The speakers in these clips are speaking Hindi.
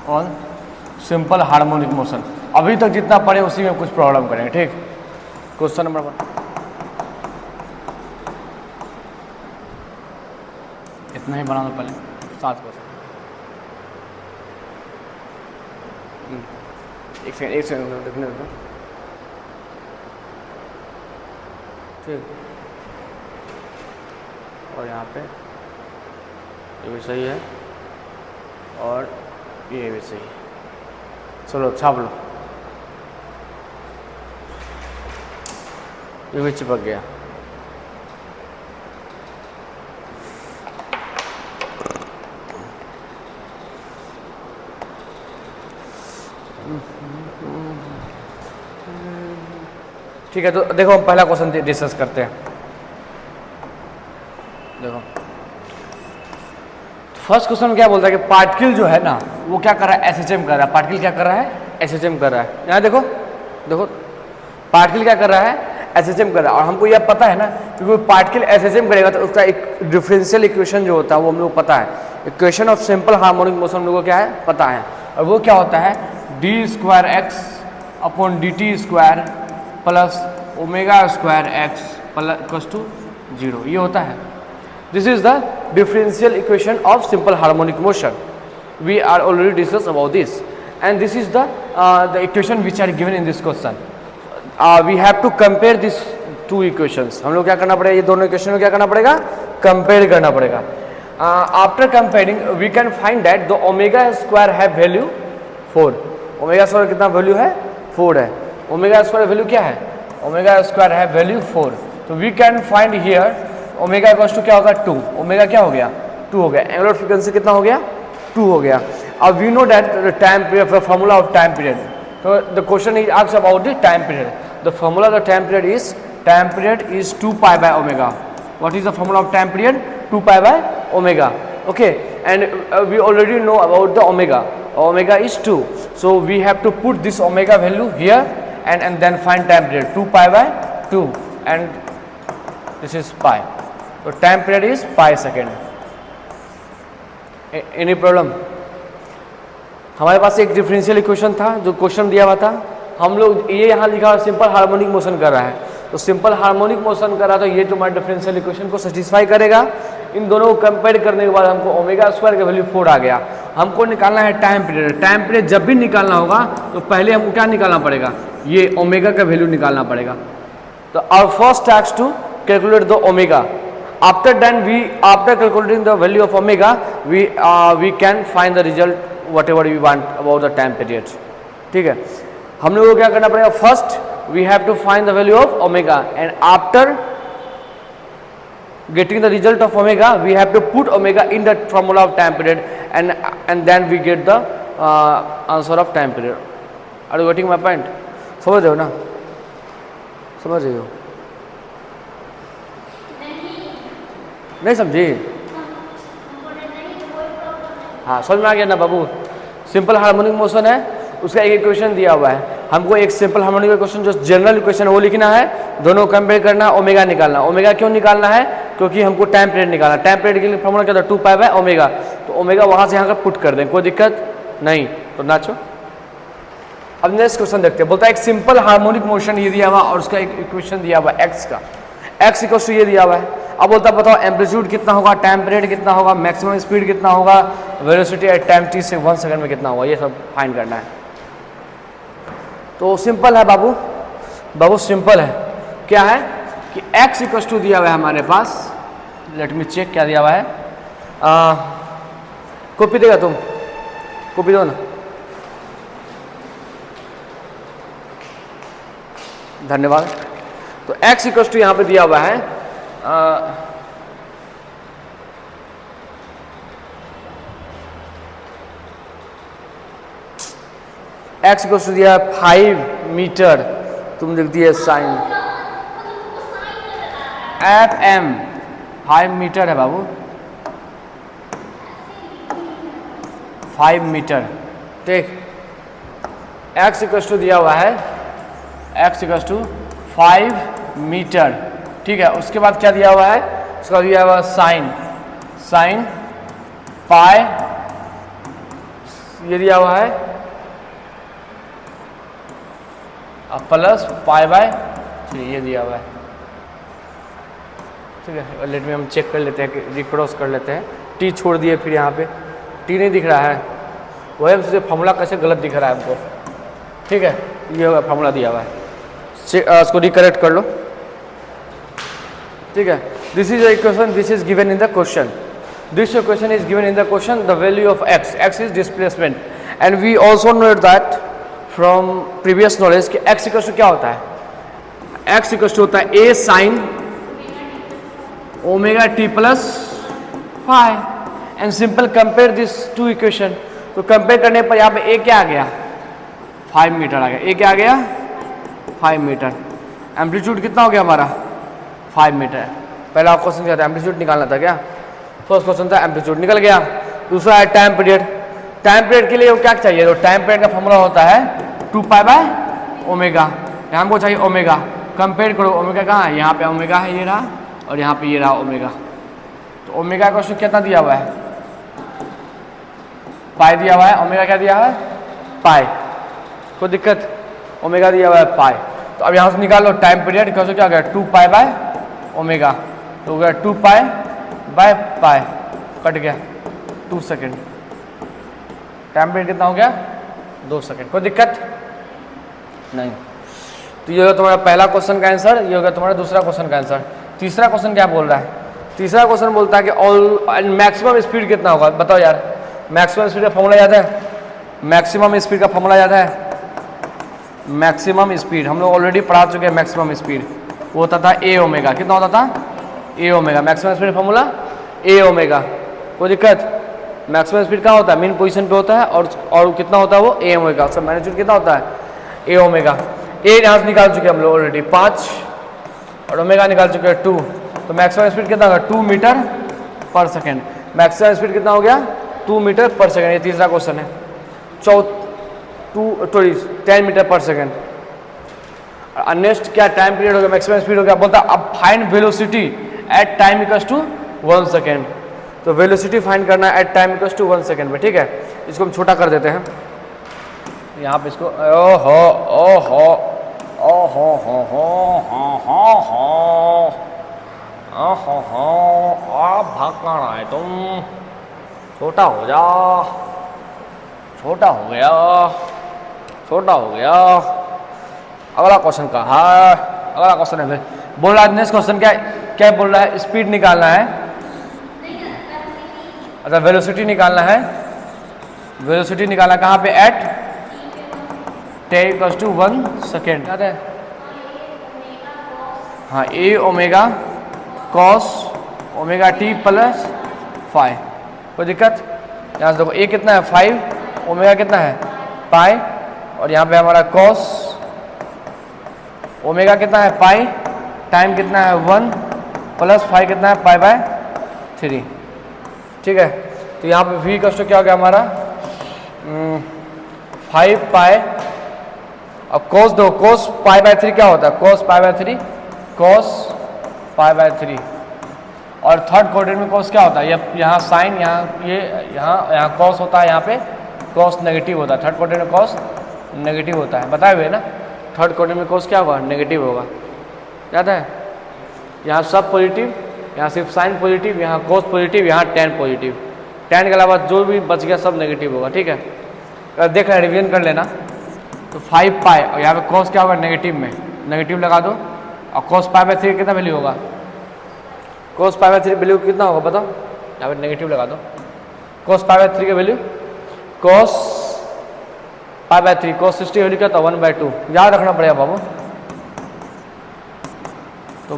On simple harmonic motion. अभी तक जितना पढ़े उसी में कुछ प्रॉब्लम करेंगे, ठीक। क्वेश्चन नंबर 1, इतना ही बना दो पहले, 7 क्वेश्चन। एक सेकंड देखने दो, ठीक। और यहाँ पे ये भी सही है और ये भी सही है। चलो छाप लो, ये भी चिपक गया। ठीक है, तो देखो हम पहला क्वेश्चन डिस्कस करते हैं। देखो फर्स्ट क्वेश्चन में क्या बोलता है कि पार्टिकल जो है ना वो क्या कर रहा है, एसएचएम कर रहा है। पार्टिकल क्या कर रहा है, एसएचएम कर रहा है। यहाँ देखो देखो पार्टिकल क्या कर रहा है, एसएचएम कर रहा है। और हमको यह पता है ना क्योंकि पार्टिकल एसएचएम करेगा तो उसका एक डिफरेंशियल इक्वेशन जो होता है वो हम लोग को पता है। Equation of simple harmonic motion हम लोग को क्या है, पता है। और वो क्या होता है, d2x upon dt² plus ω²x plus two 0, ये होता है। This is the differential equation of simple harmonic motion. We are already discussed about this, and this is the equation which are given in this question. We have to compare these two equations. हम लोग क्या करना पड़ेगा, ये दोनों इक्वेशन में क्या करना पड़ेगा, कंपेयर करना पड़ेगा। After comparing, we can find that the ω² have value 4. ω² कितना वैल्यू है, 4 है। ω² वैल्यू क्या है, ω² है वैल्यू 4। तो we can find here omega equals to क्या होगा, 2। ओमेगा क्या हो गया, 2 हो गया। एंगुलर फ्रीक्वेंसी कितना हो गया, 2 हो गया। अब we know that the time period, the formula of time period. तो the question is asked about the time period. The formula of the time period is 2 pi by omega. What is the formula of time period, 2 pi by omega. Okay, and we already know about the omega. Omega is 2, so we have to put this omega value here and then find time period. 2 pi by 2 and this is pi. तो time period is pi second. Any problem? हमारे पास एक डिफरेंशियल इक्वेशन था जो क्वेश्चन दिया हुआ था। हम लोग ये यहाँ लिखा हुआ सिंपल हार्मोनिक मोशन कर रहा है, तो सिंपल हार्मोनिक मोशन कर रहा है तो ये तुम्हारे डिफरेंशियल इक्वेशन को सेटिस्फाई करेगा। इन दोनों को कंपेयर करने के बाद हमको ω² का वैल्यू 4 आ गया। हमको निकालना है टाइम पीरियड। टाइम पीरियड जब भी निकालना होगा तो पहले हमको क्या निकालना पड़ेगा, ये ओमेगा का वैल्यू निकालना पड़ेगा। तो our first task to calculate the omega. After calculating the value of omega, we can find the result whatever we want about the time period. ठीक है, हम लोगों को क्या करना पड़ेगा, first we have to find the value of omega, and after getting the result of omega, we have to put omega in the formula of time period, and then we get the answer of time period. Are you getting my point? समझ रहे हो ना, समझ रहे हो? नहीं समझी? हाँ समझ में आ गया ना बाबू। सिंपल हार्मोनिक मोशन है, उसका एक इक्वेशन दिया हुआ है। हमको एक सिंपल हार्मोनिक इक्वेशन जो जनरल इक्वेशन है वो लिखना है, दोनों कंपेयर करना, ओमेगा निकालना। ओमेगा क्यों निकालना है, क्योंकि हमको टाइम पीरियड निकालना। टाइम पीरियड के लिए फॉर्मूला क्या था, 2 पाई बाय ओमेगा। तो ओमेगा वहाँ से यहाँ का पुट कर दें, कोई दिक्कत नहीं। तो नाचो। अब नेक्स्ट क्वेश्चन देखते हैं। बोलता है एक सिंपल हार्मोनिक मोशन ये दिया हुआ और उसका एक इक्वेशन दिया हुआ एक्स का। एक्स इक्वल टू ये दिया हुआ है। अब बोलता है बताओ एम्पलीट्यूड कितना होगा, टाइम पीरियड कितना होगा, मैक्सिमम स्पीड कितना होगा, वेलोसिटी एट टाइम t से 1 सेकंड में कितना होगा, ये सब फाइंड करना है। तो सिंपल है बाबू, बाबू सिंपल है। क्या है कि x इक्वल टू दिया हुआ है हमारे पास। लेट मी चेक क्या दिया हुआ है। कॉपी देगा तुम, कॉपी दो ना, धन्यवाद। तो x इक्वल टू यहाँ पे दिया हुआ है x इक्वल टू दिया 5 मीटर, तुम लिख दिए साइन FM 5 मीटर है बाबू, 5 मीटर। ठीक, x इक्वल टू दिया हुआ है, x इक्वल टू 5 मीटर। ठीक है, उसके बाद क्या दिया हुआ है, उसका दिया हुआ साइन पाई ये दिया हुआ है प्लस पाई बाय 3 ये दिया हुआ है। ठीक है, लेट में हम चेक कर लेते हैं कि रिक्रॉस कर लेते हैं। टी छोड़ दिए, फिर यहाँ पे टी नहीं दिख रहा है, वही हमसे फॉर्मूला कैसे गलत दिख रहा है हमको। ठीक है, ये होगा फॉर्मूला दिया हुआ है, इसको रिकरेक्ट कर लो। ठीक है, this is equation, this is given in the question, this equation is given in the question, the value of x, x is displacement and we also know that from previous knowledge कि एक्स इक्वल टू क्या होता है, एक्स इक्वल टू होता है A sine omega t plus phi and simple compare this to equation. तो कंपेयर करने पर यहाँ पे ए क्या आ गया 5 मीटर आ गया, ए क्या आ गया 5 मीटर। एम्पलीट्यूड कितना हो गया हमारा 5 मीटर। पहला क्वेश्चन क्या था, एम्पलीट्यूड निकालना था क्या, फर्स्ट क्वेश्चन था एम्पलीट्यूड निकल गया। दूसरा है टाइम पीरियड, टाइम पीरियड के लिए वो क्या चाहिए, तो टाइम पीरियड का फॉर्मूला होता है 2 पाई बाय ओमेगा, यहाँ हमको चाहिए ओमेगा। कंपेयर करो, ओमेगा कहाँ है, यहाँ पे ओमेगा है, ये रहा, और यहाँ पे ये रहा ओमेगा। तो ओमेगा का क्वेश्चन कितना दिया हुआ है, पाई दिया हुआ है, ओमेगा क्या दिया है पाई, कोई दिक्कत, ओमेगा दिया हुआ है पाई। तो अब यहाँ से निकाल लो टाइम पीरियड, कैसे क्या गया 2 पाई बाय ओमेगा, तो हो गया 2 पाई बाय पाई, कट गया 2 सेकेंड। टाइम पीरियड कितना हो गया 2 सेकेंड, कोई दिक्कत नहीं। तो ये होगा तुम्हारा पहला क्वेश्चन का आंसर, ये होगा तुम्हारा दूसरा क्वेश्चन का आंसर। तीसरा क्वेश्चन क्या बोल रहा है, तीसरा क्वेश्चन बोलता है कि ऑल मैक्सिमम स्पीड कितना होगा, बताओ यार, मैक्सिमम स्पीड का फॉर्मूला याद है, मैक्सिमम स्पीड का फॉर्मूला याद है, मैक्सिमम स्पीड हम लोग ऑलरेडी पढ़ा चुके हैं। मैक्सिमम स्पीड वो होता था ए ओमेगा, कितना होता था ए ओमेगा, मैक्सिमम स्पीड फॉर्मूला ए ओमेगा, कोई दिक्कत। मैक्सिमम स्पीड कहाँ होता है, मेन पोजीशन पे होता है, और कितना होता है वो ए ओमेगा, सब मैग्नीट्यूड कितना होता है ए ओमेगा। ए यहाँ से निकाल चुके हैं हम लोग ऑलरेडी 5, और ओमेगा निकाल चुके हैं 2, तो मैक्सिमम स्पीड कितना होगा 2 metre per second. Maximum speed कितना हो गया 2 मीटर पर सेकेंड, ये तीसरा क्वेश्चन है। 10 मीटर पर सेकेंड। नेक्स्ट क्या टाइम पीरियड हो गया, मैक्सिमम स्पीड हो गया, बोलता अब find velocity at time equals to 1 second. तो वेलोसिटी फाइंड करना है at time equals to 1 second में। ठीक है, इसको हम छोटा कर देते हैं यहाँ पे, इसको ओहो ओहो ओहो हो आप भाग रहा है तुम, छोटा हो जा, छोटा हो गया, छोटा हो गया। अगला क्वेश्चन का है, अगला क्वेश्चन है बोल रहा है, नेक्स्ट क्वेश्चन क्या क्या बोल रहा है, स्पीड निकालना है, अच्छा वेलोसिटी निकालना है, वेलोसिटी निकालना कहाँ पे at ten equals to 1 second, याद है हाँ, A omega cos omega t plus 5, कोई दिक्कत। यहाँ से देखो ए कितना है 5, ओमेगा कितना है पाई, और यहाँ पे हमारा कॉस ओमेगा कितना है पाई, टाइम कितना है 1 प्लस 5 कितना है पाई बाय 3। ठीक है, तो यहाँ पे v कस्ट क्या हो गया हमारा 5 पाई, अब cos दो, cos पाई बाय 3 क्या होता है, cos pi by 3, cos pi by 3। और थर्ड क्वाड्रेंट में cos क्या होता है, यहाँ साइन, यहाँ ये यहाँ cos होता है, यहाँ पे cos नेगेटिव होता है, थर्ड क्वाड्रेंट में cos नेगेटिव होता है, बताए हुए ना। थर्ड क्वाड्रेंट में cos क्या होगा नेगेटिव होगा, याद है। यहाँ सब पॉजिटिव, यहाँ सिर्फ साइन पॉजिटिव, यहाँ cos पॉजिटिव, यहाँ tan पॉजिटिव, tan के अलावा जो भी बच गया सब नेगेटिव होगा। ठीक है, अगर देख रहे रिवीजन कर लेना, तो 5 पाई और यहाँ पे cos क्या होगा नेगेटिव में, नेगेटिव लगा दो, और cos पाई बाय 3 कितना वैल्यू होगा, cos पाई बाय 3 वैल्यू कितना होगा बताओ, यहाँ पे नेगेटिव लगा दो, cos पाई बाय 3 का value, cos pi by 3, cos 60 value क्या था 1/2, याद रखना पड़ेगा बाबू। तो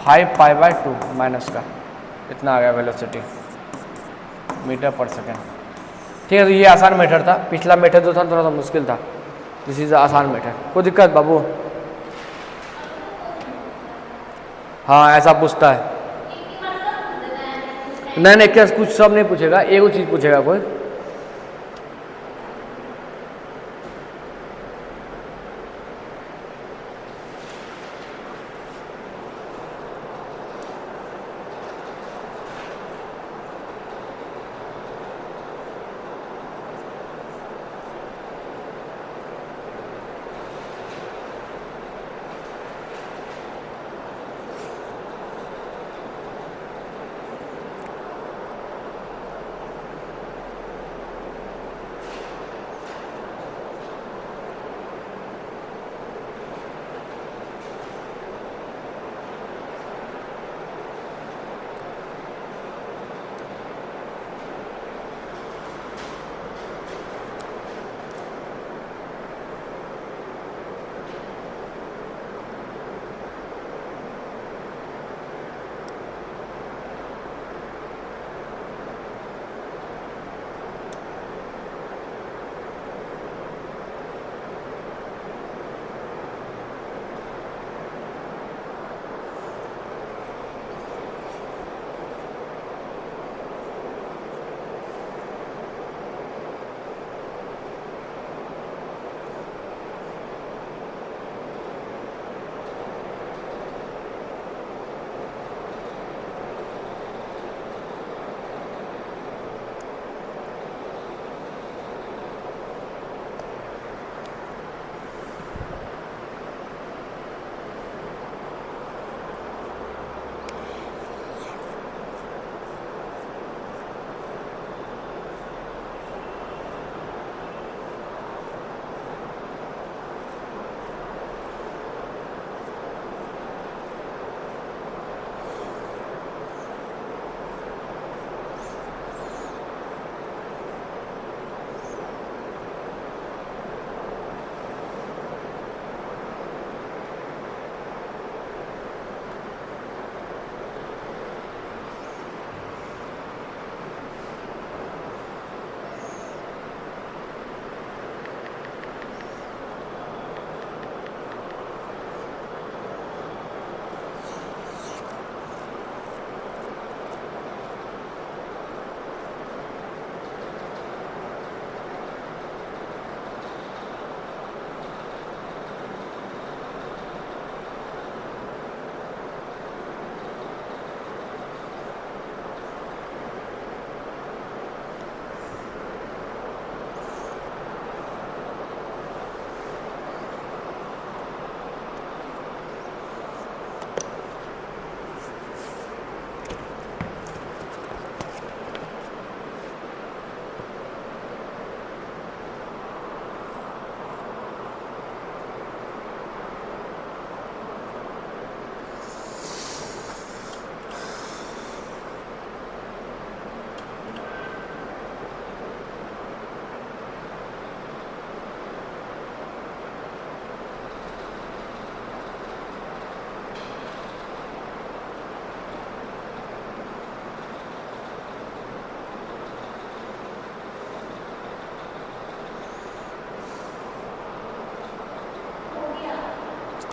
5 पाई बाय 2 माइनस का इतना आ गया वेलोसिटी मीटर पर सेकेंड। ठीक है, तो ये आसान मेथड था, पिछला मेथड जो था थोड़ा सा मुश्किल था, दिस इज आसान मेथड, कोई दिक्कत बाबू। हाँ ऐसा पूछता है, नहीं क्या कुछ सब नहीं पूछेगा, एक चीज पूछेगा कोई।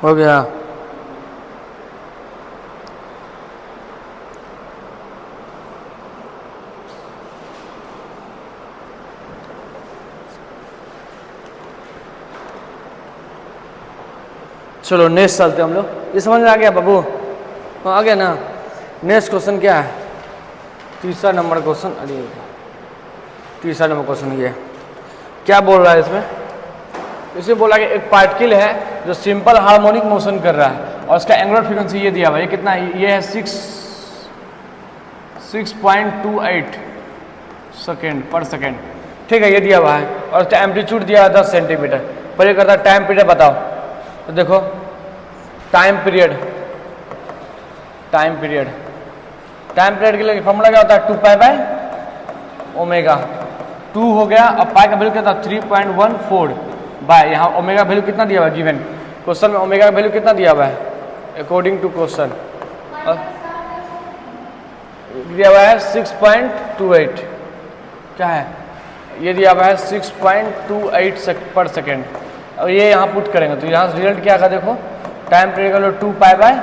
हो गया। चलो नेक्स्ट चलते हम लोग। ये समझ में आ गया बाबू? हाँ आ गया ना। नेक्स्ट क्वेश्चन क्या है? तीसरा नंबर क्वेश्चन। अरे तीसरा नंबर क्वेश्चन ये क्या बोल रहा है इसमें? इसमें बोला कि एक पार्टिकल है जो सिंपल हार्मोनिक मोशन कर रहा है और इसका एंगुलर फ्रीक्वेंसी ये दिया हुआ है। ये कितना है? ये है 6.28 सेकेंड पर सेकेंड। ठीक है, ये दिया हुआ है और इसका एम्पलीट्यूड दिया है 10 सेंटीमीटर। पहले करता है टाइम पीरियड बताओ। तो देखो टाइम पीरियड के लिए फॉर्मूला क्या होता है? 2 पाई बाय ओमेगा। 2 हो गया। अब पाई का वैल्यू कितना? 3.14 बाय यहाँ ओमेगा वैल्यू कितना दिया हुआ है? गिवन क्वेश्चन में ओमेगा वैल्यू कितना दिया हुआ है अकॉर्डिंग टू क्वेश्चन? दिया हुआ है 6.28। क्या है? ये दिया हुआ है 6.28 पर सेकेंड। और ये यहाँ पुट करेंगे तो यहाँ रिजल्ट क्या आएगा? देखो टाइम पीरियड का 2 पाई बाय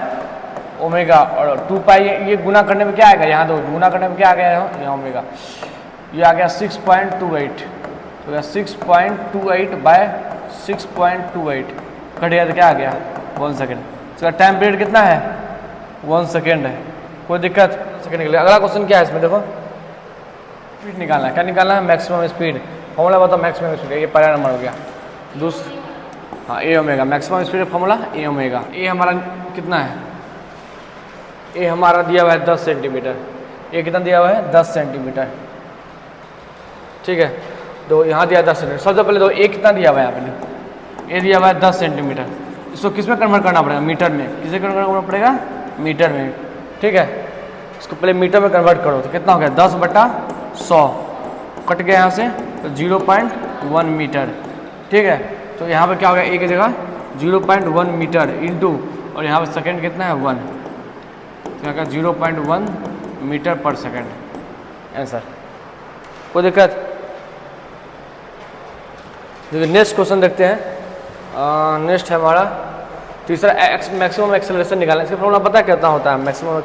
ओमेगा और 2 पाई ये गुना करने में क्या आएगा? यहाँ दो गुना करने में क्या आ गया? यहाँ ओमेगा ये आ गया 6.28। तो यह 6.28 बाय 6.28 कट गया तो क्या आ गया? 1 सेकेंड। इसका टाइम पीरियड कितना है? 1 सेकेंड है। कोई दिक्कत? सेकेंड के लिए अगला क्वेश्चन क्या है इसमें? देखो स्पीड निकालना है। क्या निकालना है? Maximum speed. फॉर्मूला बताओ मैक्सिमम स्पीड। ये पहला नंबर हो गया। दूसरा हाँ A omega. Maximum speed formula A omega. ए हमारा कितना है? ए हमारा दिया हुआ है 10 सेंटीमीटर। ए कितना दिया हुआ है? 10 सेंटीमीटर। ठीक है, तो यहाँ दिया 10 सेंटीमीटर। सबसे पहले तो ए कितना दिया हुआ है? यहाँ पे ए दिया हुआ है 10 सेंटीमीटर। इसको किस में कन्वर्ट करना पड़ेगा? मीटर में। किसे कन्वर्ट करना पड़ेगा? मीटर में। ठीक है, इसको पहले मीटर में कन्वर्ट करो तो कितना हो गया? 10/100 कट गया यहाँ से तो 0.1 मीटर। ठीक है, तो यहाँ पे क्या हो गया? ए की जगह 0.1 मीटर इंटू और यहाँ पे सेकेंड कितना है? 1। तो यहाँ का 0.1 मीटर पर सेकेंड आंसर। कोई दिक्कत? देखिए नेक्स्ट क्वेश्चन देखते हैं। नेक्स्ट है हमारा तीसरा मैक्सिमम एक्सेलरेशन निकालना। इसका फॉर्मूला पता है कितना होता है? मैक्सिमम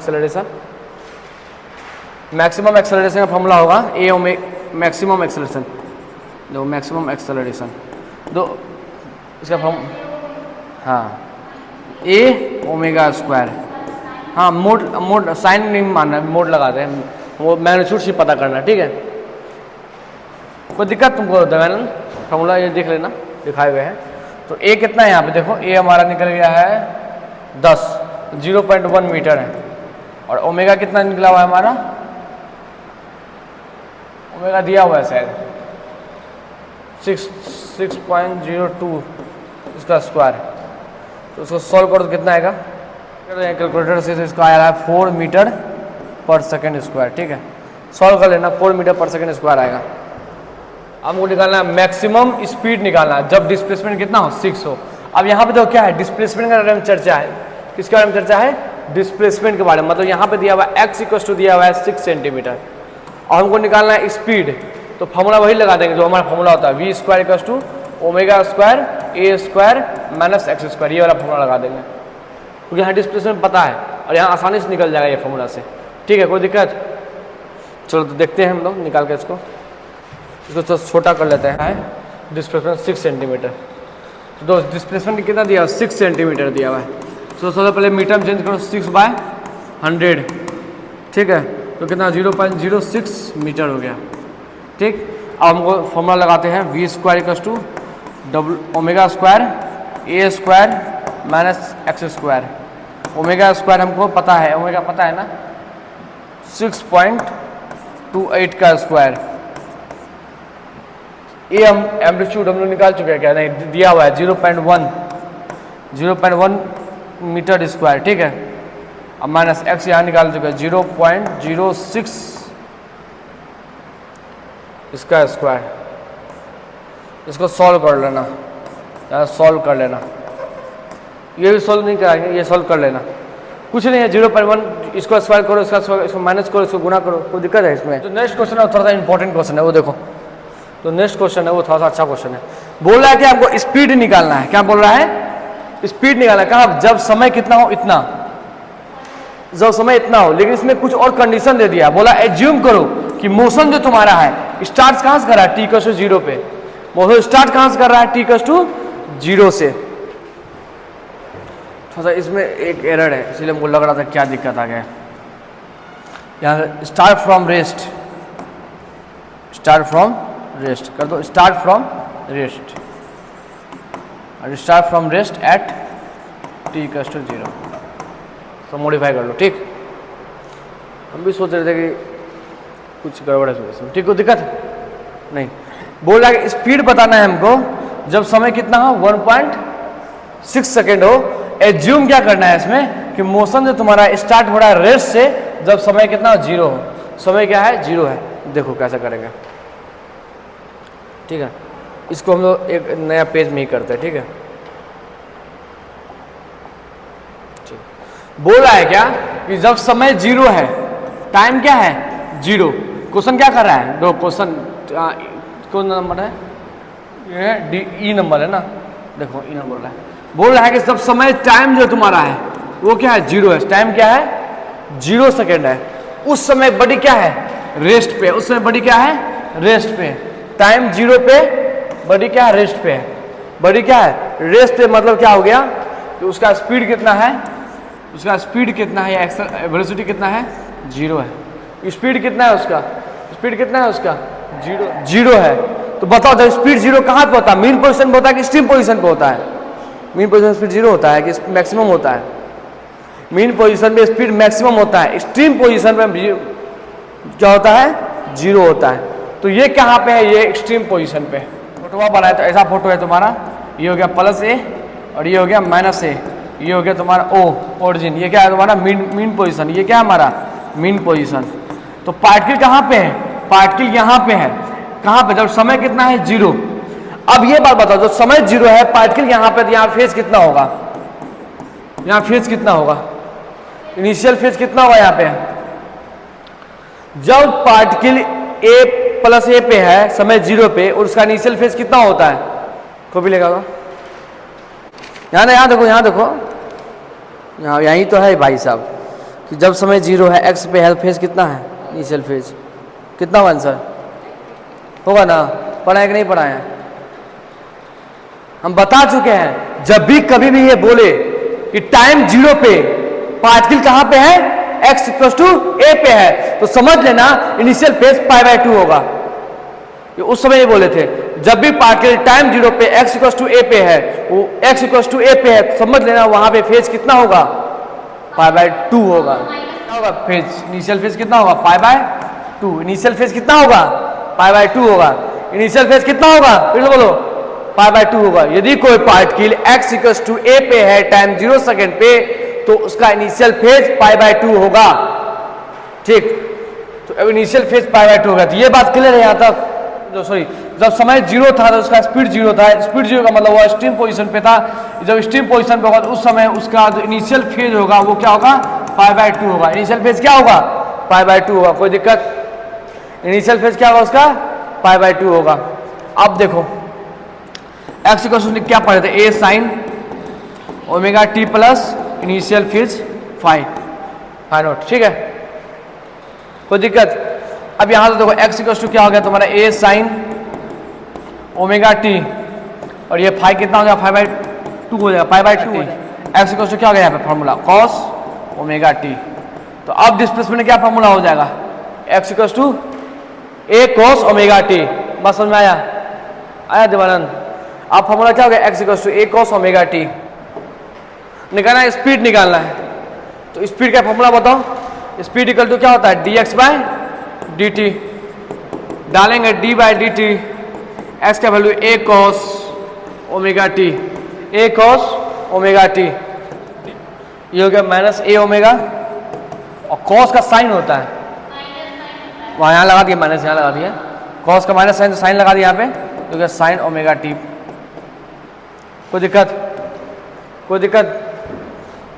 एक्सेलरेशन का फॉर्मूला होगा ए मैक्सिमम एक्सेलरेशन। देखो मैक्सिमम एक्सेलरेशन दो इसका फॉर्म हाँ ए ओमेगा स्क्वायर। हाँ मोड साइन नहीं मानना, मोड लगाते हैं। वो मैग्नीट्यूड से पता करना। ठीक है, कोई दिक्कत तुमको? दयानंद फॉर्मूला ये देख लेना दिखाए हुए हैं। तो ए कितना है यहाँ पे? देखो ए हमारा निकल गया है 10, 0.1 मीटर है। और ओमेगा कितना निकला हुआ है हमारा? ओमेगा दिया हुआ है शायद 6.02 इसका स्क्वायर। तो उसको सॉल्व करो तो कितना आएगा? कैलकुलेटर से इसका आया है 4 मीटर पर सेकेंड स्क्वायर। ठीक है, सॉल्व कर लेना। 4 मीटर पर सेकेंड स्क्वायर आएगा। हमको निकालना है मैक्सिमम स्पीड निकालना है जब डिस्प्लेसमेंट कितना हो? 6 हो। अब यहाँ पे देखो क्या है? डिस्प्लेसमेंट के बारे में चर्चा है। किसके बारे में चर्चा है? डिस्प्लेसमेंट के बारे में। मतलब यहाँ पे दिया हुआ है x इक्वल टू दिया हुआ है 6 सेंटीमीटर और हमको निकालना है स्पीड। तो फॉर्मूला वही लगा देंगे जो हमारा फॉर्मूला होता है v square equal to omega square a square minus x square. ये वाला फॉर्मूला लगा देंगे क्योंकि यहाँ डिस्प्लेसमेंट पता है और यहाँ आसानी से निकल जाएगा ये फॉर्मूला से। ठीक है, कोई दिक्कत? चलो तो देखते हैं हम लोग निकाल के इसको तो छोटा कर लेते हैं। Displacement 6 centimetre. तो दोस्त डिस्प्लेसमेंट कितना दिया? 6 सेंटीमीटर दिया हुआ है। तो सबसे पहले मीटर में चेंज करो 6/100। ठीक है, तो कितना? 0.06 मीटर हो गया। ठीक, अब हमको फॉर्मूला लगाते हैं v square equal to omega square a square minus x square. Omega square हमको पता है, ओमेगा पता है ना? 6.28 का स्क्वायर। ये हम एम्पलीट्यूड हम लोग निकाल चुके हैं। क्या नहीं दिया हुआ है? 0.1 मीटर स्क्वायर। ठीक है, अब माइनस एक्स यहाँ निकाल चुके हैं 0.06 इसका स्क्वायर। इसको सॉल्व कर लेना, यहाँ सॉल्व कर लेना। ये भी सॉल्व नहीं कराएंगे, ये सॉल्व कर लेना। कुछ नहीं है, 0.1 इसको स्क्वायर करो, इसको माइनस करो, इसको गुना करो, कोई दिक्कत है इसमें? तो नेक्स्ट क्वेश्चन है थोड़ा सा इंपॉर्टेंट क्वेश्चन है, वो देखो। तो नेक्स्ट क्वेश्चन है वो थोड़ा सा अच्छा क्वेश्चन है। बोल रहा है कि आपको स्पीड निकालना है। क्या बोल रहा है? स्पीड निकालना है कहाँ, जब समय कितना हो इतना, जब समय इतना हो। लेकिन इसमें कुछ और कंडीशन दे दिया, बोला एज्यूम करो कि मोशन जो तुम्हारा है स्टार्ट कहाँ से कर रहा है, t = 0 पे। मोशन स्टार्ट कहाँ से कर रहा है, t = 0 से। थोड़ा सा इसमें एक एरर है, इसलिए हमको लग रहा था क्या दिक्कत आ गया। यहाँ start from rest, start from rest कर दो, स्टार्ट फ्रॉम रेस्ट, और start from rest at t = 0। तो मॉडिफाई कर लो, ठीक। हम भी सोच रहे थे कि कुछ गड़बड़ है इसमें, ठीक। कोई दिक्कत नहीं। बोल रहा है स्पीड बताना है हमको जब समय कितना हो, 1.6 सेकेंड हो। एज्यूम क्या करना है इसमें कि मोशन जो तुम्हारा स्टार्ट हो रहा है रेस्ट से, जब समय कितना हो, 0 हो। समय क्या है, 0 है। देखो कैसा करेंगे, ठीक है। इसको हम लोग एक नया पेज में ही करते हैं, ठीक है। बोल रहा है क्या कि जब समय 0 है, टाइम क्या है 0। क्वेश्चन क्या कर रहा है, दो क्वेश्चन, कौन नंबर है, ये डी ई नंबर है ना, देखो ई नंबर है। बोल रहा है कि जब समय टाइम जो तुम्हारा है वो क्या है, 0 है। टाइम क्या है, 0 सेकेंड है। उस समय बॉडी क्या है, रेस्ट पे। उस समय बॉडी क्या है, रेस्ट पे। टाइम 0 पे, बॉडी क्या है, रेस्ट पे है। बॉडी क्या है, रेस्ट पे। मतलब क्या हो गया कि उसका स्पीड कितना है, उसका स्पीड कितना है, या वेलोसिटी कितना है, 0 है। स्पीड कितना है उसका, स्पीड कितना है उसका, 0 है। तो बताओ जब स्पीड 0 कहाँ पे होता है, मीन पोजीशन पे होता है कि एक्सट्रीम पोजीशन पे होता है। मीन पोजीशन स्पीड 0 होता है कि मैक्सिमम होता है। मीन पोजीशन पे स्पीड मैक्सिमम होता है, एक्सट्रीम पोजीशन पे क्या होता है, 0 होता है। तो ये कहाँ पे है, ये एक्सट्रीम पोजीशन पे। फोटो बनाए तो ऐसा फोटो है तुम्हारा, ये हो गया +a और ये हो गया -a, ये हो गया तुम्हारा O ओरिजिन। ये क्या है तुम्हारा मीन पोजीशन। ये क्या है हमारा मीन पोजीशन। तो पार्टिकल कहाँ पे है, पार्टिकल यहाँ पे है। कहाँ पे, जब समय कितना है, 0। अब ये बात बताओ, जब समय 0 है, पार्टिकल यहाँ पे, तो यहाँ फेज कितना होगा, यहाँ फेज कितना होगा, इनिशियल फेज कितना होगा यहाँ पे। जब पार्टिकल a पे है, समय 0 पे, और उसका इनिशियल फेज कितना होता है, कॉपी लेगा यहाँ देखो, यहाँ देखो, यहाँ यही तो है भाई साहब कि जब समय 0 है, x पे है, फेज कितना है, इनिशियल फेज कितना होगा, आंसर होगा ना। पढ़ा है कि नहीं पढ़ा है, हम बता चुके हैं। जब भी कभी भी ये बोले कि टाइम 0 पे पार्टिकल कहाँ पे है, x = a पे है, तो समझ लेना इनिशियल फेज π/2 होगा। ये उस समय ये बोले थे, जब भी पार्टिकल टाइम 0 पे x = a पे है, वो x = a पे है, तो समझ लेना वहां पे फेज कितना होगा, π/2 होगा। क्या होगा फेज, इनिशियल फेज कितना होगा, π/2। इनिशियल फेज कितना होगा, π/2 होगा। इनिशियल फेज कितना होगा, फिर से बोलो, π/2 होगा। यदि कोई पार्टिकल x = a पे है टाइम 0 सेकेंड पे, तो उसका इनिशियल फेज π/2 होगा, ठीक। तो अब इनिशियल फेज π/2 होगा। तो ये बात क्लियर है यहाँ तक, जो सॉरी, जब समय 0 था तो उसका स्पीड 0 था। स्पीड 0 का मतलब वो एक्सट्रीम पोजीशन पे था। जब एक्सट्रीम पोजीशन पे होगा तो उस समय उसका जो इनिशियल फेज होगा वो क्या होगा, π/2 होगा। इनिशियल फेज क्या होगा, π/2 होगा। कोई दिक्कत, इनिशियल फेज क्या होगा उसका, π/2 होगा। अब देखो x = क्या पढ़े थे, a sin ω t plus initial phase phi naught, ठीक है। कोई दिक्कत। अब यहां से देखो x = क्या हो गया तुम्हारा, a sin ω t, और ये फाइ कितना हो गया, π/2 हो जाएगा, π/2। x = क्या हो गया यहाँ पे फॉर्मूला, cos ω t। तो अब डिस्प्लेसमेंट क्या फॉर्मूला हो जाएगा, x = a cos ω t। बस समझ में आया देवानंद। अब फॉर्मूला क्या हो गया, x = a cos ω t। निकालना है, स्पीड निकालना है। तो स्पीड का फॉर्मूला बताओ, स्पीड इक्वल टू क्या होता है, dx/dt। डालेंगे d/dt, x का value a cos ω t, a cos ω t। ये हो गया -a ω, और cos का साइन होता है, वहाँ यहाँ लगा दिया माइनस, यहाँ लगा दिया cos का माइनस साइन, तो साइन लगा दिया यहाँ पे, तो क्या sin ω t। कोई दिक्कत, कोई दिक्कत।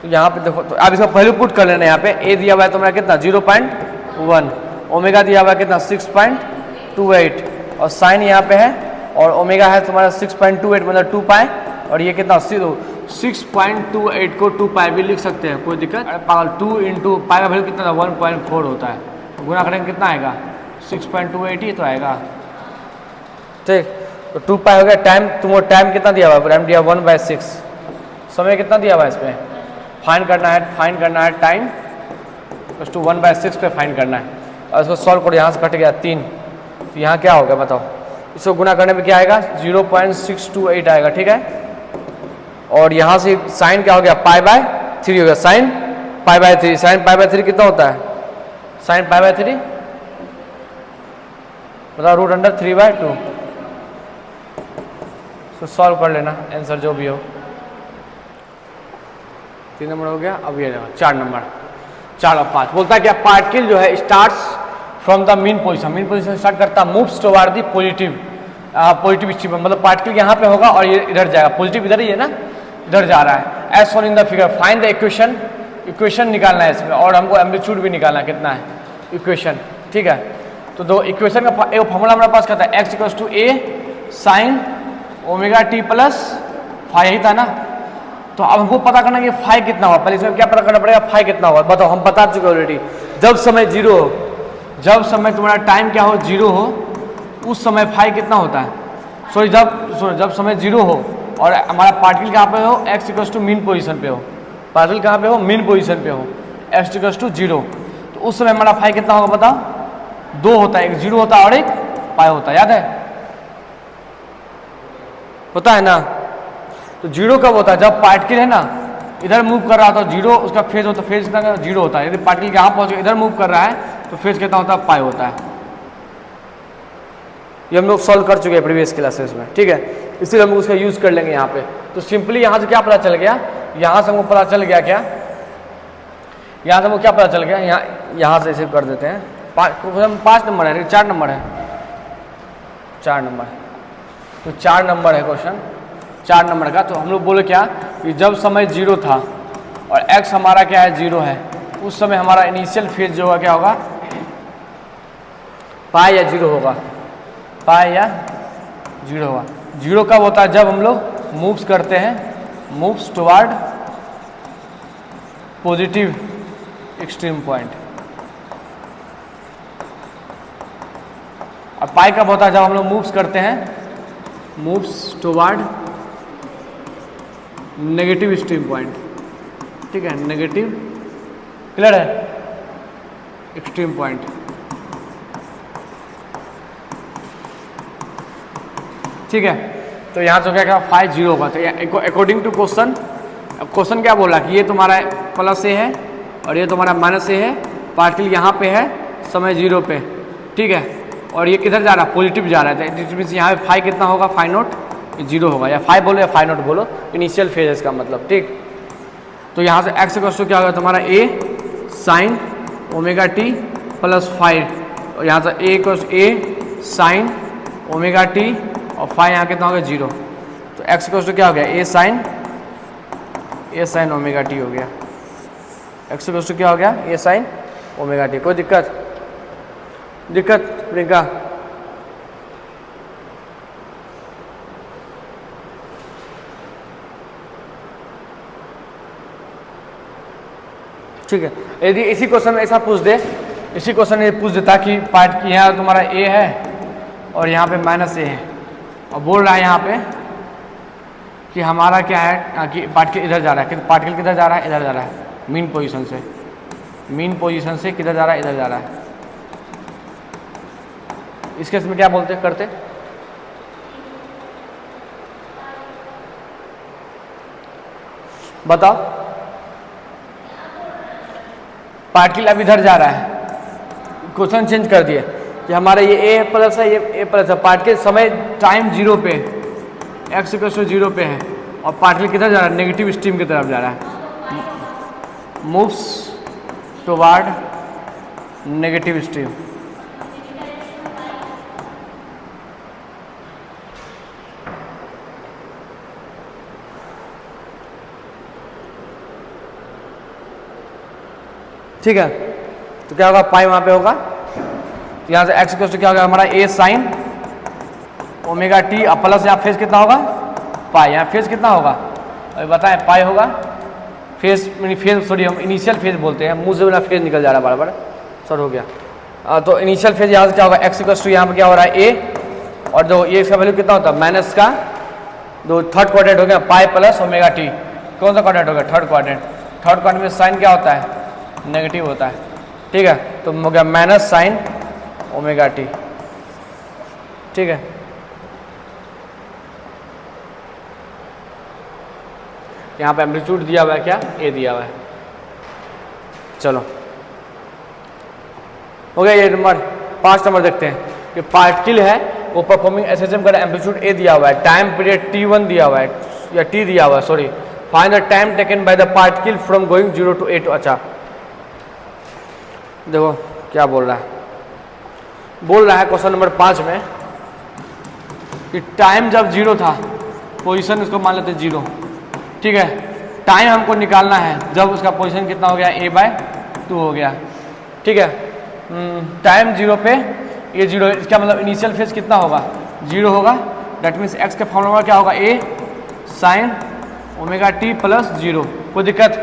तो यहाँ पे देखो, तो आप इसका वैल्यू पुट कर लेना। यहाँ पे a दिया हुआ है तुम्हारा कितना, 0.1, ओमेगा दिया हुआ है कितना, 6.28, और साइन यहाँ पे है, और ओमेगा है तुम्हारा 6.28 मतलब 2 पाई, और ये कितना 6.28 को 2 पाई भी लिख सकते हैं, कोई दिक्कत? अरे पागल, 2 इंटू पाई का वैल्यू कितना था 1.4 होता है, तो गुना करेंगे कितना आएगा 6.28 ही तो आएगा। ठीक, तो 2 पाई हो गया। टाइम, तुमको टाइम कितना दिया हुआ है? टाइम दिया 1/6। समय कितना दिया हुआ है इसमें? फाइंड करना है टाइम बस टू 1/6 पे फाइंड करना है। और इसको सॉल्व करो, यहाँ से कट गया 3, तो यहाँ क्या होगा बताओ? इसको गुना करने में क्या आएगा? 0.628 आएगा, ठीक है। और यहाँ से साइन क्या हो गया? π/3 हो गया, साइन π/3। साइन π/3 कितना होता है? साइन π/3 बताओ, √3/2। इसको सॉल्व कर लेना, आंसर जो भी हो। 3 नंबर हो गया। अब ये 4 नंबर, 4 और 5 बोलता है क्या? पार्टिकल जो है starts from the mean position start करता, moves toward the positive stream, मतलब पार्टिकल यहाँ पे होगा और ये इधर जाएगा, पॉजिटिव इधर ही है ना, इधर जा रहा है। As shown in the figure, find the equation निकालना है इसमें, और हमको एम्पलीट्यूड भी निकालना है, कितना है इक्वेशन, ठीक है। तो दो इक्वेशन का एक फॉर्मूला हमारे पास कहता है x = a sin ω t plus phi, यही था ना। तो अब हमको पता करना कि फाई कितना हुआ, पहले इसमें क्या पता करना पड़ेगा? फाई कितना हुआ बताओ, हम बता चुके ऑलरेडी। जब समय 0 हो, जब समय तुम्हारा टाइम क्या हो 0 हो, उस समय फाई कितना होता है? सॉरी जब समय 0 हो और हमारा पार्टिकल कहाँ पे हो? x = मीन पोजीशन पे हो, पार्टिकल कहाँ पे हो? मीन पोजीशन पे हो, x = 0, तो उस समय हमारा फाई कितना होगा बताओ? 2 होता है, एक 0 होता है और एक पाई होता है, याद है? होता है ना। तो 0 कब होता है? जब पार्टिकल है ना इधर मूव कर रहा था 0, उसका फेज होता है, फेज कितना 0 होता है। यदि पार्टिकल यहाँ पहुँच इधर मूव कर रहा है तो फेज कितना होता है? पाई होता है। ये हम लोग सॉल्व कर चुके हैं प्रीवियस क्लासेस में, ठीक है, इसलिए हम लोग उसका यूज कर लेंगे यहाँ पे। तो सिंपली यहाँ से क्या पता चल गया? यहाँ से हमको पता चल गया क्या? यहाँ से हमको क्या पता चल गया? यहाँ से इसे कर देते हैं। 5 नंबर है, 4 नंबर है, 4 नंबर, तो 4 नंबर है क्वेश्चन, 4 नंबर का। तो हम लोग बोले क्या कि जब समय 0 था और x हमारा क्या है 0 है, उस समय हमारा इनिशियल फेज जो होगा क्या होगा? पाई या 0 होगा, पाई या 0 होगा। 0 कब होता है? जब हम लोग मूव्स करते हैं, moves toward positive extreme point. और पाई कब होता है? जब हम लोग मूव्स करते हैं, moves toward negative extreme point, ठीक है, नेगेटिव, क्लियर है, एक्सट्रीम पॉइंट। ठीक है, तो यहाँ से क्या फाई 0 होगा। तो अकॉर्डिंग टू क्वेश्चन, क्वेश्चन क्या बोला कि ये तुम्हारा प्लस ए है और ये तुम्हारा माइनस ए है, पार्टिकल यहाँ पे है समय 0 पे, ठीक है, और ये किधर जा रहा है? पॉजिटिव जा रहा है। तो यहाँ पे फाई कितना होगा? फाई नॉट 0 होगा, या फाई बोलो या फाई नॉट बोलो, इनिशियल फेजेस का मतलब, ठीक। तो यहाँ से x = क्या होगा तुम्हारा? a sin ω t plus phi, और यहाँ से a sin ω t और फाई यहाँ कितना हो गया? 0। तो x = क्या हो गया? a sin ω t हो गया। x = क्या हो गया? a sin ω t। कोई दिक्कत प्रियंका? ठीक है, यदि इसी क्वेश्चन में ऐसा पूछ दे, इसी क्वेश्चन में पूछ देता कि पार्ट यहाँ तुम्हारा a है और यहाँ पे माइनस ए है, और बोल रहा है यहाँ पे कि हमारा क्या है कि पार्टिकल इधर जा रहा है, पार्टिकल किधर जा रहा है? इधर जा रहा है, मीन पोजीशन से, मीन पोजीशन से किधर जा रहा है? इधर जा रहा है। इस केस में क्या बोलते करते? बताओ। पार्टिकल अब इधर जा रहा है, क्वेश्चन चेंज कर दिए कि हमारा ये ए प्लस है, ये ए प्लस है, पार्टिकल समय टाइम 0 पे, x = 0 पे है, और पार्टिकल किधर जा रहा है? नेगेटिव स्ट्रीम की तरफ जा रहा है, मूव्स टुवर्ड नेगेटिव स्ट्रीम। ठीक है, तो क्या होगा? पाई वहाँ पे होगा, तो यहाँ से x = क्या होगा हमारा? a sin ω t, और प्लस यहाँ फेज कितना होगा? पाई, यहाँ फेज कितना होगा? अभी बताएं पाई होगा फेज, फेज सॉरी हम इनिशियल फेज बोलते हैं, मुंह से बिना फेज निकल जा रहा है बार, सर हो गया। तो इनिशियल फेज यहाँ से क्या होगा, एक्स इक्वल टू यहाँ पर क्या हो रहा है ए, और जो ये इसका वैल्यू कितना होता है माइनस का दो, थर्ड क्वाड्रेंट हो गया पाई प्लस ओमेगा टी। कौन सा क्वाड्रेंट हो गया, थर्ड क्वाड्रेंट। थर्ड क्वाड्रेंट में साइन क्या होता है, नेगेटिव होता है, ठीक है। तो हो गया माइनस साइन ओमेगा टी, ठीक है। यहाँ पे एम्पलीट्यूड दिया हुआ है क्या, ए दिया हुआ है। चलो हो गया ये नंबर। 5 नंबर देखते हैं कि पार्टिकल है वो परफॉर्मिंग एसएचएम का एम्पलीट्यूड ए दिया हुआ है, टाइम पीरियड t1 दिया हुआ है या t दिया हुआ है, sorry. Find the time taken by the particle from going 0 to 8। अच्छा देखो क्या बोल रहा है क्वेश्चन नंबर 5 में कि टाइम जब 0 था, पोजीशन उसको मान लेते 0, ठीक है। टाइम हमको निकालना है जब उसका पोजीशन कितना हो गया, a/2 हो गया, ठीक है। टाइम 0 पे ये 0, इसका मतलब इनिशियल फेज कितना होगा, 0 होगा। दैट मीन्स x का फॉर्मूला क्या होगा, a sign omega t plus 0। कोई दिक्कत,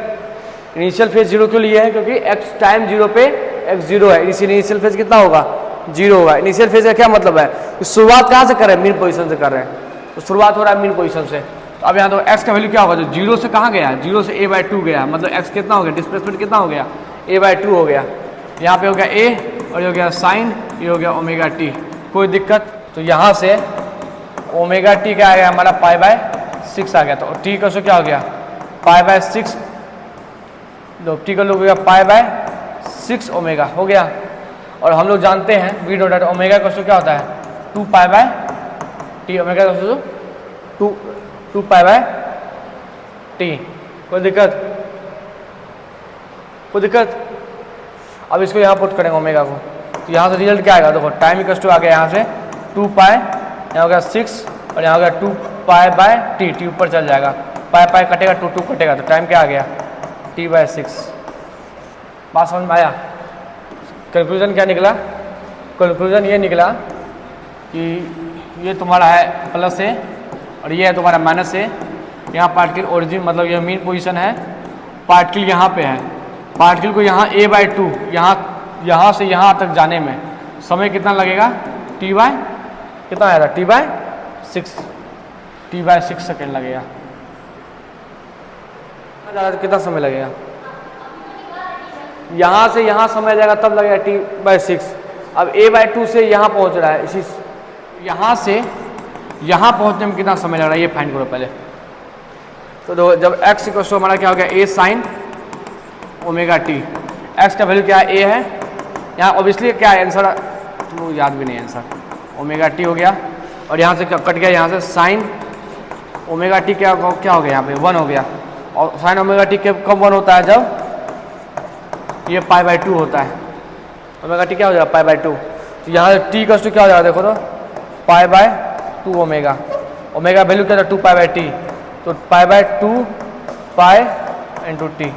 इनिशियल फेज 0 क्यों लिए है, क्योंकि x टाइम 0 पे x 0 है, इसी इनिशियल फेज कितना होगा, 0 होगा। इनिशियल फेज का क्या मतलब है, शुरुआत कहाँ से कर रहे हैं, मीन पोजीशन से कर रहे हैं, तो शुरुआत हो रहा है मीन पोजीशन से। तो अब यहाँ तो x का वैल्यू क्या होगा, जो 0 से कहाँ गया, 0 से a/2 गया, मतलब x कितना हो गया, डिस्प्लेसमेंट कितना हो गया, a/2 हो गया। यहाँ पे हो गया a और ये हो गया साइन, ये हो गया ओमेगा टी। कोई दिक्कत, तो यहाँ से ओमेगा टी क्या आ गया हमारा π/6 आ गया, तो टी का क्या हो गया π/6, टी का लोग हो गया π/6 ओमेगा हो गया। और हम लोग जानते हैं वी नो डेट ओमेगा का क्या होता है 2π/t, ओमेगा का 2π/t। कोई दिक्कत। अब इसको यहाँ पुट करेंगे ओमेगा को, तो यहाँ से रिजल्ट क्या आएगा, देखो टाइम इक्वल टू आ गया यहाँ से 2π, यहाँ हो गया 6 और यहाँ हो गया 2π/t, टी ऊपर चल जाएगा, पाई कटेगा, 2 कटेगा, तो टाइम क्या आ गया t/6। बात समझ में आया। कंक्लूजन क्या निकला, कंक्लूजन ये निकला कि ये तुम्हारा है प्लस है और ये है तुम्हारा माइनस है। यहाँ पार्टिकल ओरिजिन मतलब यह मीन पोजीशन है, पार्टिकल यहाँ पे है, पार्टिकल को यहाँ a/2 यहाँ से यहाँ तक जाने में समय कितना लगेगा, कितना आएगा t/6 सेकेंड लगेगा। कितना समय लगेगा, यहाँ से यहाँ समय जाएगा तब लगेगा t/6। अब a/2 से यहाँ पहुँच रहा है, इसी यहाँ से यहाँ पहुँचने में कितना समय लग रहा है, ये फाइंड करो पहले। तो देखो जब x इक्वल टू हमारा क्या हो गया a sign omega T, x का वैल्यू क्या है a है, यहाँ ऑब्वियसली क्या है आंसर, तुमको याद भी नहीं आंसर, ओमेगा टी हो गया। और यहाँ से कट गया, यहाँ से साइन ओमेगा टी क्या हो गया, यहाँ पे 1 हो गया। और साइन ओमेगा टी कब 1 होता है, जब ये π/2 होता है, ओमेगा टी क्या हो जाएगा π/2। तो यहाँ से टी का क्या हो जाएगा, देखो तो π/2 ओमेगा, ओमेगा वैल्यू क्या था 2π/t, तो π/2 पाई इंटू टी।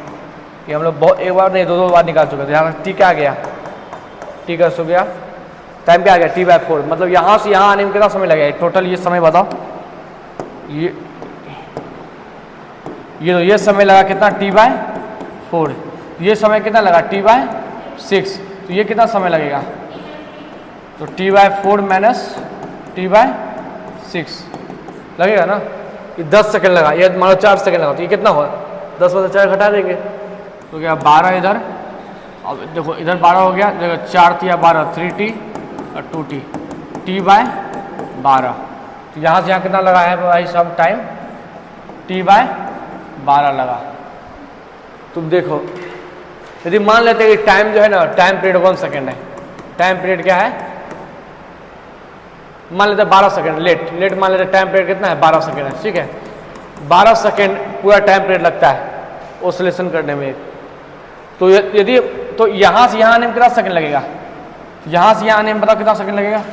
ये हम लोग एक बार नहीं 2 बार निकाल चुके थे। यहाँ टी क्या आ गया, टी का हो गया, टाइम क्या आ गया t/4। मतलब यहाँ से यहाँ आने में कितना समय लगेगा, टोटल ये समय बताओ, ये समय लगा कितना t/4, ये समय कितना लगा t/6, तो ये कितना समय लगेगा, तो t/4 माइनस t/6 लगेगा ना, ये 10 सेकंड लगा, ये मान लो 4 सेकंड लगा, तो ये कितना होगा 10 में से 4 घटा देंगे तो क्या 12 इधर। अब देखो इधर 12 हो गया, देखो 4 या 12 3t और 2t, t/12। तो यहाँ से यहाँ कितना लगा है भाई सब टाइम, t/12 लगा। तुम देखो यदि मान लेते हैं कि टाइम जो है ना, टाइम पीरियड 1 सेकेंड है, टाइम पीरियड क्या है, मान लेते 12 सेकेंड, लेट मान लेते टाइम पीरियड कितना है 12 सेकेंड है, ठीक है। 12 सेकेंड पूरा टाइम पीरियड लगता है ओसिलेशन करने में। तो यदि तो यहाँ से यहाँ आने में कितना सेकंड लगेगा, यहाँ से यहाँ आने में बताओ कितना सेकंड लगेगा,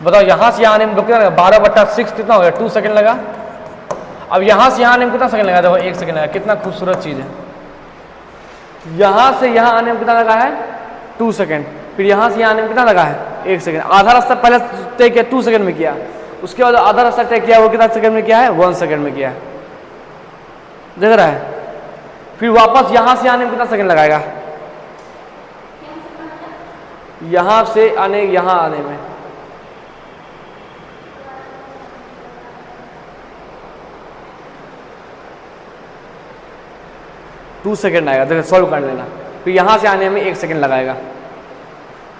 बताओ यहाँ से यहाँ आने में कितना लगेगा, 12/6 कितना हो गया 2 सेकंड लगा। अब यहाँ से यहाँ आने में कितना सेकंड लगा, देखो 1 सेकंड लगा। कितना खूबसूरत चीज़ है, यहाँ से यहाँ आने में कितना लगा है 2 सेकंड, फिर यहाँ से यहाँ आने में कितना लगा है 1 सेकंड। आधा रास्ता पहले तय किया 2 सेकंड में किया, उसके बाद आधा रास्ता तय किया वो कितना सेकंड में किया है, 1 सेकंड में किया है, देख रहा है। फिर वापस यहां से आने में कितना सेकंड लगाएगा, यहां से आने यहां आने में 2 सेकंड आएगा, देखो सॉल्व कर लेना। फिर यहां से आने में 1 सेकंड लगाएगा,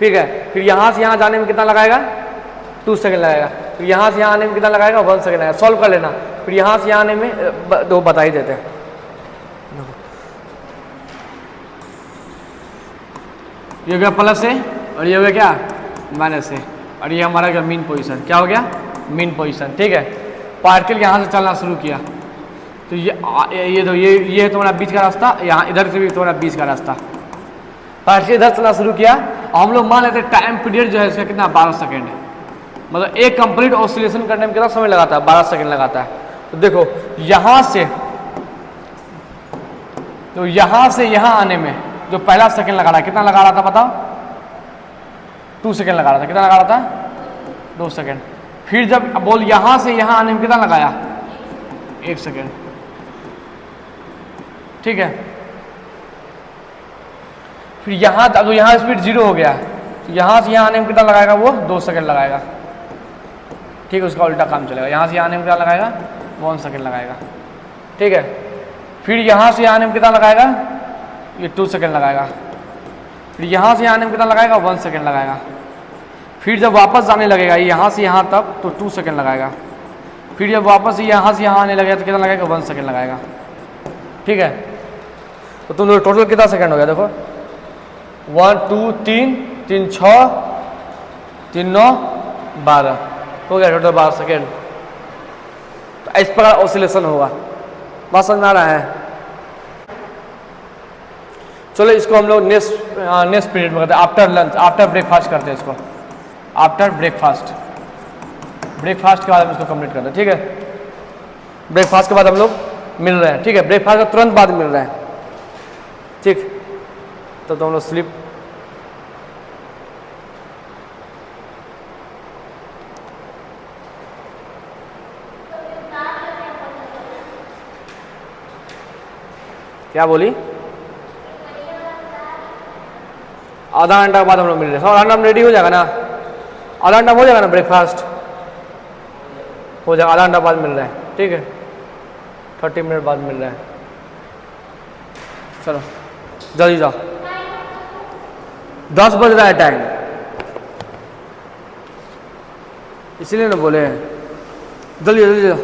ठीक है। फिर यहां से यहां जाने में कितना लगाएगा, 2 सेकंड लगाएगा। फिर यहां से यहां आने में कितना लगाएगा, 1 सेकंड आएगा, सॉल्व कर लेना। फिर यहां से यहां आने में दो बता ही देते हैं, ये हो गया प्लस से और ये हो गया क्या, माइनस से, और ये हमारा क्या मीन पोजीशन, क्या हो गया, मीन पोजीशन, ठीक है। पार्टिकल यहाँ से चलना शुरू किया तो ये है तुम्हारा बीच का रास्ता, यहाँ इधर से भी तुम्हारा बीच का रास्ता। पार्टिकल इधर चलना शुरू किया और हम लोग मान लेते हैं टाइम पीरियड जो है इसका कितना, 12 सेकेंड है। मतलब एक कंप्लीट ऑसिलेशन करने में कितना समय लगाता है, 12 सेकेंड लगाता है। तो देखो यहाँ से यहाँ आने में जो पहला सेकंड लगा रहा है, कितना लगा रहा था बताओ, 2 सेकंड लगा रहा था, कितना लगा रहा था, 2 सेकंड। फिर जब बोल यहां से यहां आने में कितना लगाया, 1 सेकंड, ठीक है। फिर यहां अब यहां स्पीड 0 हो गया, तो यहां से यहां आने में कितना लगाएगा, वो 2 सेकंड लगाएगा, ठीक है। उसका उल्टा काम चलेगा, यहां से आने में कितना लगाएगा, 1 सेकंड लगाएगा, ठीक है। फिर यहां से आने में कितना लगाएगा, ये 2 सेकंड लगाएगा। फिर यहाँ से आने में कितना लगाएगा, 1 सेकंड लगाएगा। फिर जब वापस जाने लगेगा यहाँ से यहाँ तक तो 2 सेकंड लगाएगा। फिर जब वापस यहाँ से यहाँ आने लगेगा तो कितना लगाएगा, 1 सेकंड लगाएगा, ठीक है। तो तुम लोग टोटल कितना सेकंड हो गया, देखो 1 2 3 3 6 3 9 12 हो गया, टोटल 12 सेकेंड। तो इस प्रकार ऑसिलेशन होगा, बात समझ में आ रहा है। चलो इसको हम लोग नेक्स्ट पीरियड में करते हैं, आफ्टर लंच, आफ्टर ब्रेकफास्ट करते हैं इसको, आफ्टर ब्रेकफास्ट के बाद हम इसको कंप्लीट करते हैं, ठीक है। ब्रेकफास्ट के बाद हम लोग मिल रहे हैं, ठीक है। ब्रेकफास्ट के तुरंत बाद मिल रहे हैं, ठीक। तो हम लोग स्लीप क्या बोली, आधा घंटा के बाद हम लोग मिल रहे हैं, आधा घंटा में रेडी हो जाएगा ना, आधा घंटा हो जाएगा ना, ब्रेकफास्ट हो जाएगा, आधा घंटा बाद मिल रहा है, ठीक है। 30 मिनट बाद मिल रहा है, चलो जल्दी जाओ, 10 बज रहा है टाइम, इसीलिए ना बोले जल्दी जल्दी जाओ।